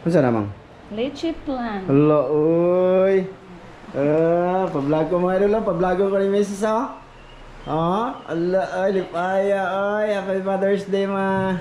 Ano namang? Leche plan. Hello, uy. Pa-vlog ko mga idol, pa-vlog ko ni Mrs. Allah, ay, lipaya, ay. Happy Mother's Day, ma.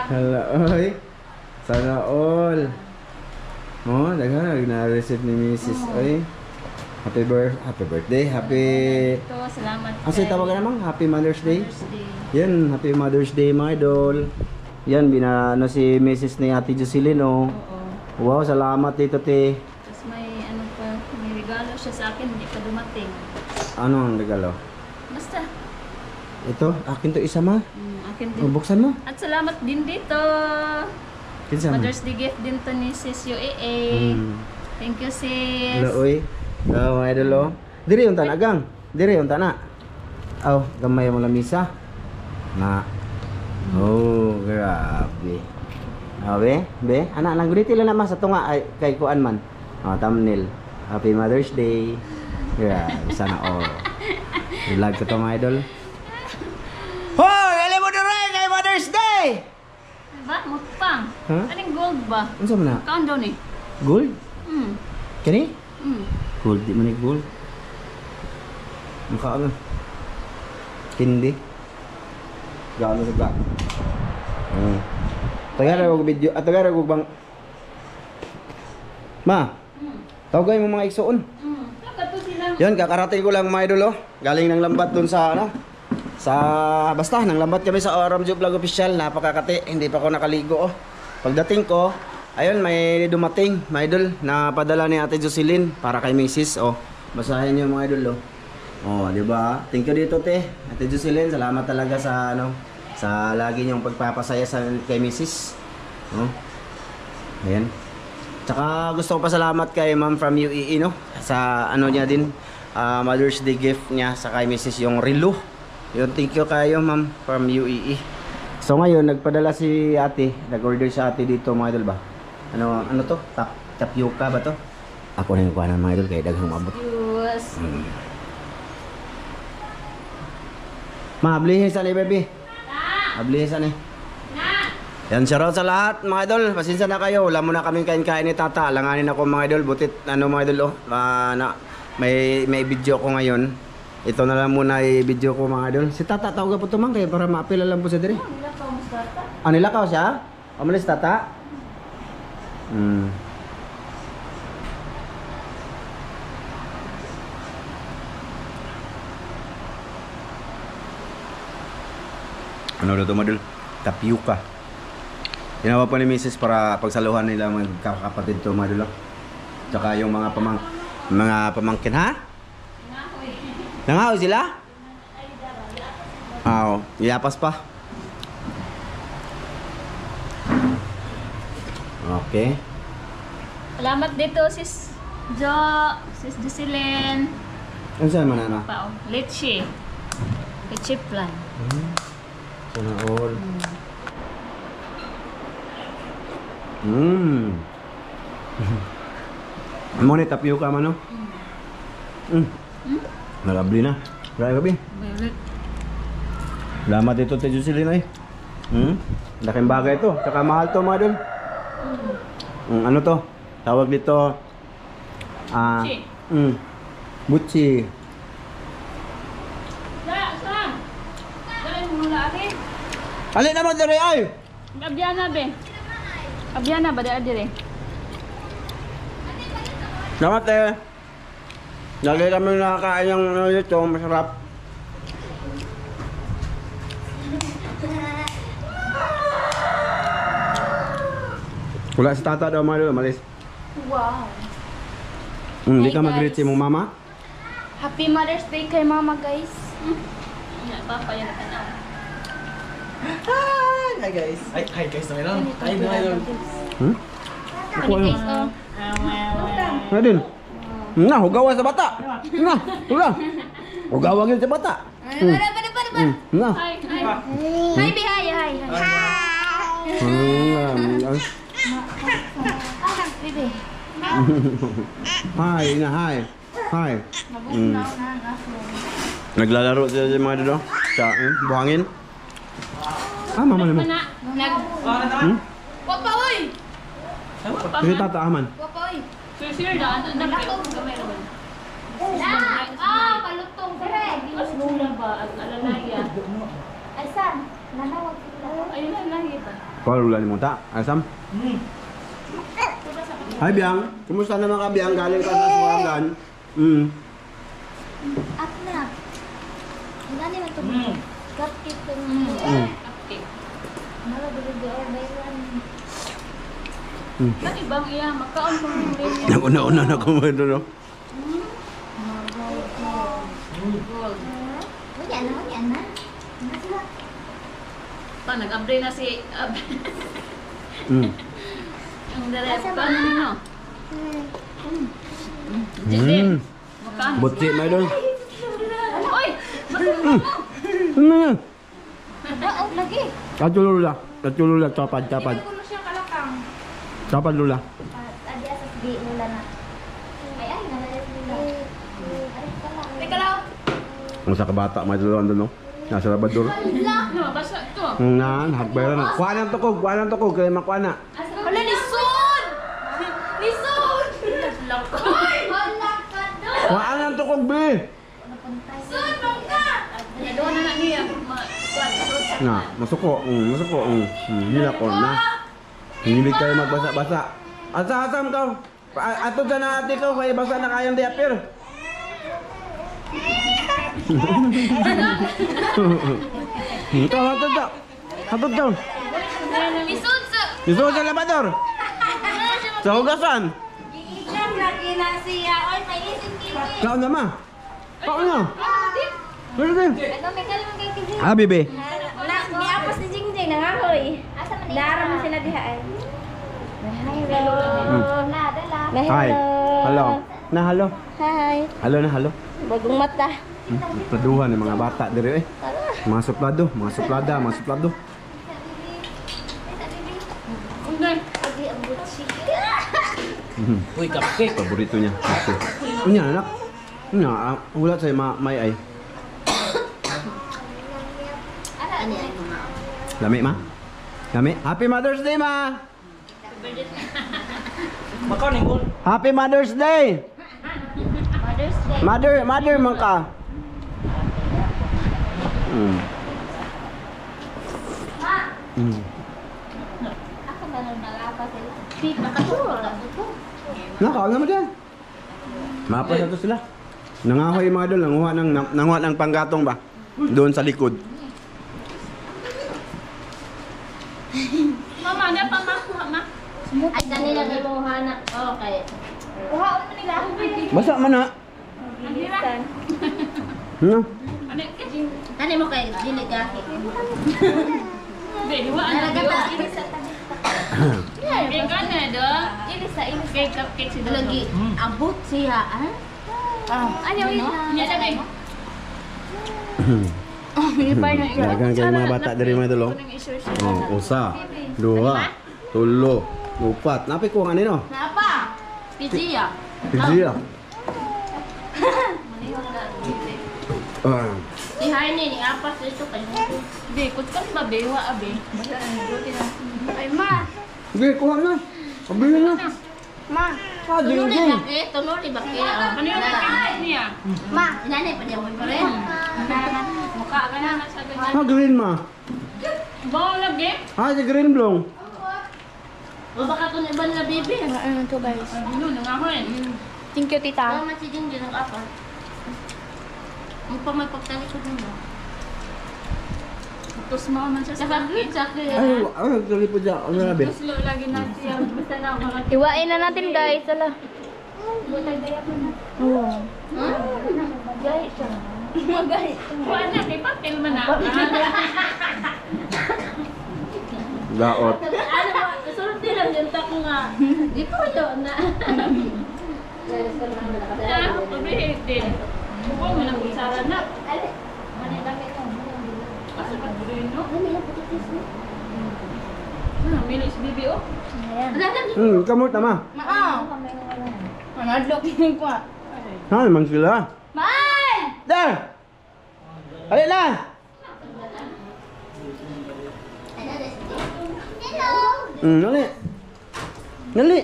Hello, ay. Sana all. Na-receive ni Mrs. Ay. Happy birthday, happy... Ito, salamat. Kasi tawag ka namang, Happy Mother's Day. Mother's Day. Yan, Happy Mother's Day, mga idol. Yan, binano si Mrs. ni Ate Jocelyn, oh. Oo. Wow, salamat dito, te. Tapos may ano pa, may regalo siya sa akin, hindi pa dumating. Ano ang regalo? Basta. Ito, akin to isa, ma. Akin din. Buksan mo. At salamat din dito. Kinsa man? Mother's Day gift din to ni Sis UAA. Thank you, sis. Hello, uy. Mga idol, oh. Diri yung tanagang. Diri yung tana. Oh, gamay mo lamisa. Na. Oh, grabe. Be, anak lang guriti lang naman sa tunga ay kay kuan man. Thumbnail. Happy Mother's Day. Grabe, sana all. Vlog ko to, mga idol. Hoy, alam mo na rin kay Mother's Day. Diba? Mukpang. Huh? Anong gold ba? Ano sa mana? Countdown eh. Gold? Kani? Gold, di man ni gold. Mukha ano? Hindi. Gano sa gano. Tagara ko video, at tagara ko bang... Ma, tawagay mo mga igsoon. Yan, kakarating ko lang mga idol, oh. Galing ng lambat dun sa ano? Basta, nang lambat kami sa Ramjo Vlog Official. Napakakati, hindi pa ako nakaligo, oh. Pagdating ko, ayun, may dumating, mga idol, na padala ni Ate Jocelyn para kay Mrs. Oh, basahin niyo mga idol, oh. Oh, di ba? Thank you dito, te. Ate Jocelyn, salamat talaga sa ano, sa lagi niyong pagpapasaya sa kay Mrs. Oh. Ayan. Tsaka gusto ko pa salamat kay Ma'am from UAE, no? Sa ano niya din, Mother's Day gift niya sa kay Mrs. yung relo. Yun, thank you kayo, Ma'am from UAE. So ngayon, nagpadala si ate, nag-order si ate dito, mga idol ba? Ano to? Tapioca ba to? Ako na yung kuhanan, mga idol, kaya daghang mabot. Yes. Ma, ablihisan eh, baby. Ablihisan eh. Yan, shoutout sa lahat, mga idol. Pasensya na kayo. Wala mo na kaming kain-kain ni tata. Alanganin ako, mga idol. Butit, ano, mga idol, oh. May video ko ngayon. Ito na lang muna i-video ko, mga idol. Si tata, tawag po ito, man, kaya para maapila lang po sa diri. Nilakaw mo sa tata. Nilakaw siya? Umalis, tata? Ano na ito, madul? Tapioca. Ginawa po ni Mrs. para pagsaluhan nila magkakapatid ito, madul. Tsaka yung mga pamangkin, ha? Nangahoy sila? Oo, iyapas pa. Okay. Salamat dito, sis Jo, sis Jocelyn. Ano saan man, ano? Pao, leche. Leche plan. Sana all. Mo ni tapioca man, no? Nalabli na. Grabe gabi. Salamat dito, Te Jocelyn, ay. Laking bagay ito. Tsaka mahal to, mga dun. Ano to? Tawag dito. Buchi. Alin naman dere ay? Abiana be. Abiana ba dire? Salamat, eh. Lagi kami nakakain ng ano dito, masarap. Wala si tata daw, mga doon, malis. Wow. Hindi Hi, ka mag-greet si mong mama? Happy Mother's Day kay Mama, guys. Papa yan na. Hi guys. Hi guys na lang. Hi na lang. Ako ano? Guys, oh. Ano din? Na, hugawan sa bata. Na, hugaw. Hugawan yun sa bata. Na. Hi. Hi, Bi. Hi. Bibi. Hi, na, hi. Hi. Naglalaro sila sa mga dito. Sa buhangin. Mama naman. Nag Wag pa, uy! Sige tata aman. Wapoy. Sir, daan. Nalakaw mo kamay naman. Palutong. Dire. Mas muna ba ang alalaya? Ay, Sam. Nanawag sila. Ayun lang lahi ba? Kalau lula ni mo ta. Asam. Hi Biang. Kumusta naman ka Biang? Galing ka sa Suwangan. At na. Nani man ito? Cupcake ito. Okay. Malabili order. Kan ibang iya, makaon mo rin rin. Naguna-una na kumado no. Gold. Wala na. Pa, nag-upgrade na si... Ang direct. Paano nyo? Makaon. Buti may doon. Oy! Makaon mo! Ano yan? Oo, lagi. Katulula. Katulula. Tapad. Hindi ko na siya kalakang. Tapad lula. Adi asas di nila na. Ay, nalayas nila. Ay, pala. Teka lang. Ang sa kabata may dalawan doon no. Nasa labador. Ano, basta ito. Nga, hagbayran na. Kuha ng tukog. Kaya makuha na. Wala, Lison! Lison! Wala ka doon! Kuha ng tukog, be! Lison, bangka! Doon na niya. Nga, masuko. Masuko. Hila ko na. Hindi kayo magbasa-basa. Asa-asam ka. Ato dyan na ate ko. Kaya basa na kayang diapir. Ito, hatod daw. Hatod daw. Lison sa... Gusto ko sa labador. Sa hugasan. Iilang lagi na siya. Oy, may isin kini. Kaon na ma. Kaon na. Sige. Ano, may kalimang kay Kiji. Ah, bibi. Niapas ni Jingjing, nangahoy. Asa man Lara mo sila diha ay. Hello. Nada. Hi. Hello. Na hello. Hi. Hello na hello. Bagong mata. Paduhan ng mga bata diri eh. Mga suplado, mga suplada, mga suplado. Okay. Agi ang butsi. Uy, cupcake. Paborito niya. Kasi. Unya anak. Unya, ulat sa may ay. Ano yan? Lami ma? Lami? Happy Mother's Day ma! Makaon yung gold. Happy Mother's Day! Mother's Day. Mother man ka. Ma! Mm. Ako ba nang nalapa sila? Pik, nakaturo lang ito. Nakaw naman dyan. Mapas na to sila. Nangahoy yung mga doon, nanguha ng panggatong ba? Doon sa likod. Mama, na pa ma. Ay, kanila na mo hanak. Okay. Kuhaon mo nila. Basa man na. Bilisan. Ano? Ano, kasi... Tani mo kay dili gaki. Hindi, hiwaan na Naragata. doon. Ilisa tabi. Kaya ka na doon. Ilisa. Kay cupcake si Dodo. Lagi. Abot siya. Ano yun? Niya sabi. Dagang kayo mga bata dari mga dulo. Oh, usa, dua, tulo, upat. Napi ko nga nino. Napa? Pizia. Pizia. Si Harney, ni apas ito kayo. Di, kutkan ba bewa abe? Ay, ma. Sige, kuha na. Sabihin na. Ma. Ah, jing. Tunuli ba kaya? Ano yung nagkakit niya? Ma. Inanay pa niya mo pa rin. Mukha ka na sa ganyan. Ah, green ma. Bawa lagi? Ah, si green blong. O baka kung iba na baby. Ano to guys? Ano, nangahoy. Thank you, tita. Mama, si Jingjing ng apat. Ang pa may pagtalikod mo. Tapos mo man siya sa Nakagrid akin. sa akin. Ay, gali po dyan. Ano na, Ben? Tapos lagi na siya. Basta na mga... Iwain na natin guys. Ala. Oo. Gay siya. Magay. Kuha na, kay papel man na. Daot. Ano ba? Kasunod din lang yung tako nga. Di ko yun na. Ah, pabihit din. Huwag mo lang kutsara na. Ale. Manilagay ko. Kasi patuloy, no? Ano nila putitis mo? Milis bibi, oh. Ayan. Kamot tama. Maa. Manadlok yun ko. Ha, naman sila. Mahal! There! Halika na! Hello! Halika. Dali.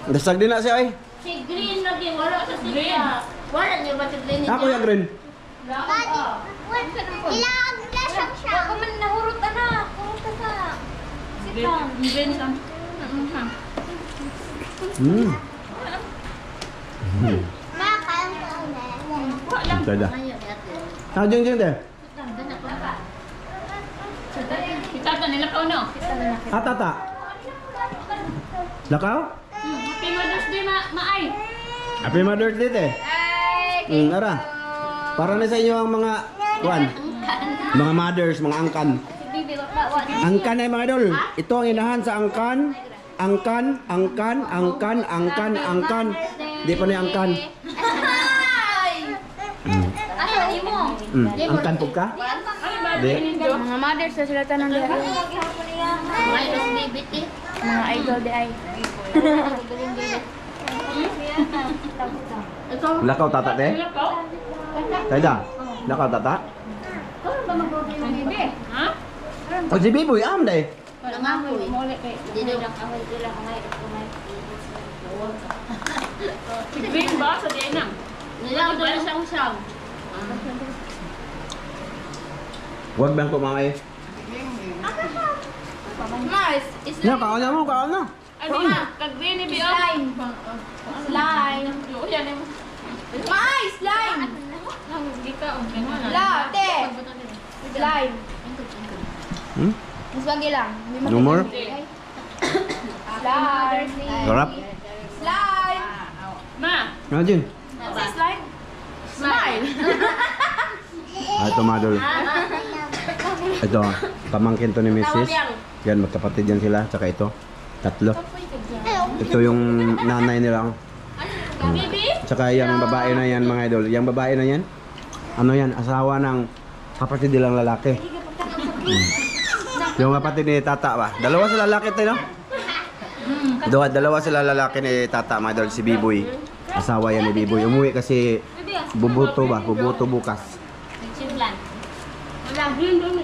Dasag din na siya ay. Si Green lagi, wala sa siya. Wala niyo ba si Green? Ako yung green. Ilang lasang siya. Huwag ka man nahurot na. Hurot ka sa. Sitang. Green ka. Tada. Ah, jeng deh. Itata nila ka no? Tata. Lakaw? Happy Mother's Day, Maay. Happy Mother's Day te. Ara. Para na sa inyo ang mga kuan. Mga mothers, mga angkan. Angkan ay mga idol. Ito ang inahan sa angkan. Angkan. Di pa na angkan. Angkan po ka? Di. Mga mothers na sila tanong nila. Mga idol di ay. Lakaw tata te? Tada. Lakaw tata? Ha? O si Biboy am dai. Wala nga ko eh. Dito lang ako. Si Green ba sa Dienang? Nilang ba siyang siyang? Wag bang ko mga eh. Mars, Na kaon na mo, kaon na. Ano na? Kag-green ni Bio? slime. Yan yung... Mars, slime. Hindi ka, okay mo na. Latte. Slime. Mas bagay lang. No more? Slime. Sarap. Slime. Ma! Imagine. Say slime. Smile. Ito madol. Ito, pamangkin to ni Mrs. Yan, magkapatid yan sila. Tsaka ito, tatlo. Ito yung nanay nila. Tsaka yung babae na yan mga idol. Yung babae na yan, ano yan, asawa ng kapatid nilang lalaki. Yung kapatid ni tata ba? Dalawa sila lalaki tayo, no? Dalawa sila lalaki ni tata mga idol, si Biboy. Asawa yan ni Biboy. Umuwi kasi bubuto ba? Bubuto bukas. Simlan. Wala, green doon.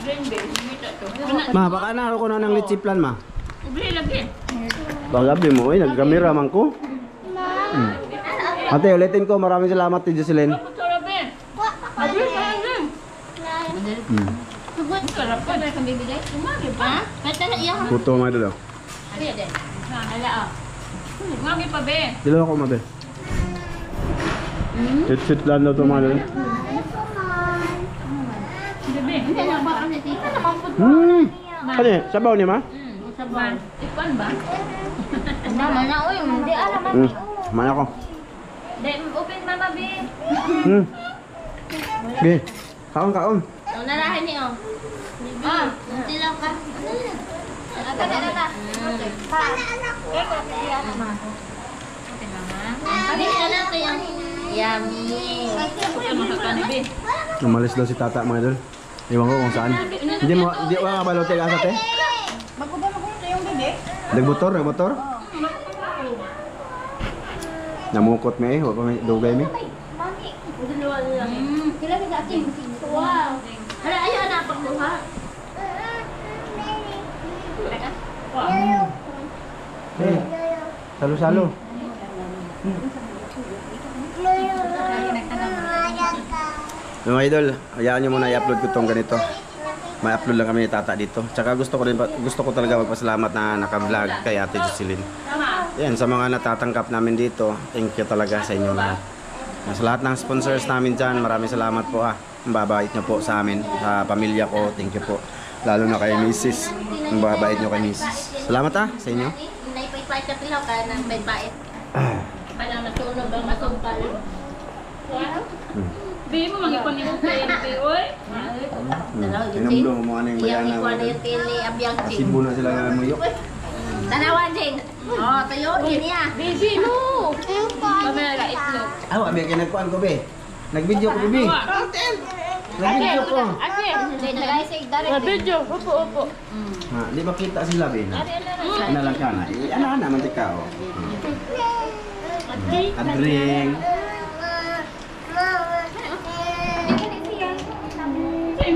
Green day, mita to. Ma, baka na ako na ng litsiplan ma. Green lagi. Bagabi mo, nagkamera man ko. Ate, ulitin ko. Maraming salamat, Tito Jocelyn. Sarap eh. Green, green. Sarap pa. Ano kang bibigay? Umagi pa? Basta na iya. Puto mga idol. Ano yan? Hala ah. Ngagi pa be. Dilo ako mate. Chit lang daw ito mga idol. Bebe. Hindi na ba kasi tita? Ano eh? Sabaw niya ma? Saban. Ikon ba? Mama na uy, hindi alam Man ako. Open mama be. Okay. Kaon. Ang narahan niyo. Ah, sila ka. Ata na. Pa. Kami na natin yung yummy. Ano makakani be? Umalis daw si tata mga idol. Iwan ko kung saan. Hindi mo nga balote ka sa te? Magkuba yung bebe? Nagmotor? Namukot me eh. Huwag pa may dugay me. Mami. Sila ka akin. Wow. Hala, ayaw na pagkuha. Hey. Salo-salo. Mga idol, hayaan nyo muna i-upload ko itong ganito. May upload lang kami ni tata dito. Tsaka gusto ko talaga magpasalamat na naka-vlog kay Ate Jocelyn. Yan, sa mga natatanggap namin dito, thank you talaga sa inyo lahat. Sa lahat ng sponsors namin dyan, maraming salamat po ah. Ang babait nyo po sa amin, sa pamilya ko, thank you po. Lalo na kay Mrs. Ang babait nyo kay Mrs. Salamat ah, sa inyo. Naipay-pay ka pilaw ka ng bait-bait. Kaya nasunog ang masumpal. Be mo magikon ni mo kay oy. Inamdo mo ano yung Iyang bayana. ikuha na yung tili abiyang ching. Sibo na sila nga muyok. Tanawan, Jing. Oh, tayo, yun niya. Baby mo. Mamaya la itlog. Awa, may kinagpuan ko be. Nag-video ko be. Nag-video ko. Ate. Nag-isig direct. Video. Opo. Ha, di ba kita sila be? Ano lang ka na? Ano man tika oh. Adring.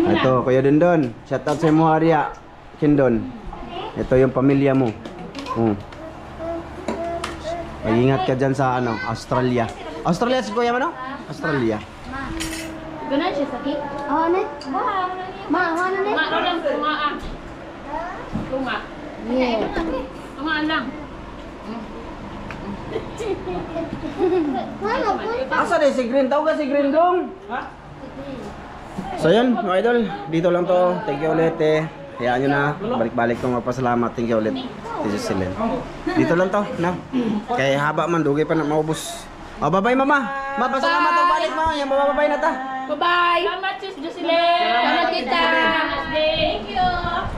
Ito, Kuya Dondon. Shout out sa mo Arya. Kindon. Ito yung pamilya mo. Mag-ingat ka dyan sa ano, Australia. Australia si kuya mo, no? Australia. Ganun siya sakit. Oh, ano? Ma, ano na? Tunga lang, tunga. Tunga. Yeah. Tunga lang. Asa din si Green? Tawag ka si Green Dong? Ha? So yun, mga idol. Dito lang to. Thank you ulit eh. Hayaan nyo na. Balik-balik kong magpasalamat. Thank you ulit. Thank you Silen. Dito lang to. No? Kaya haba man. Dugay pa na maubos. O, bye-bye mama. Mapasalamat o balik mo. Yung bababay na ta. Bye-bye. Salamat, Sis Jocelyn. Salamat, Tita. Thank you.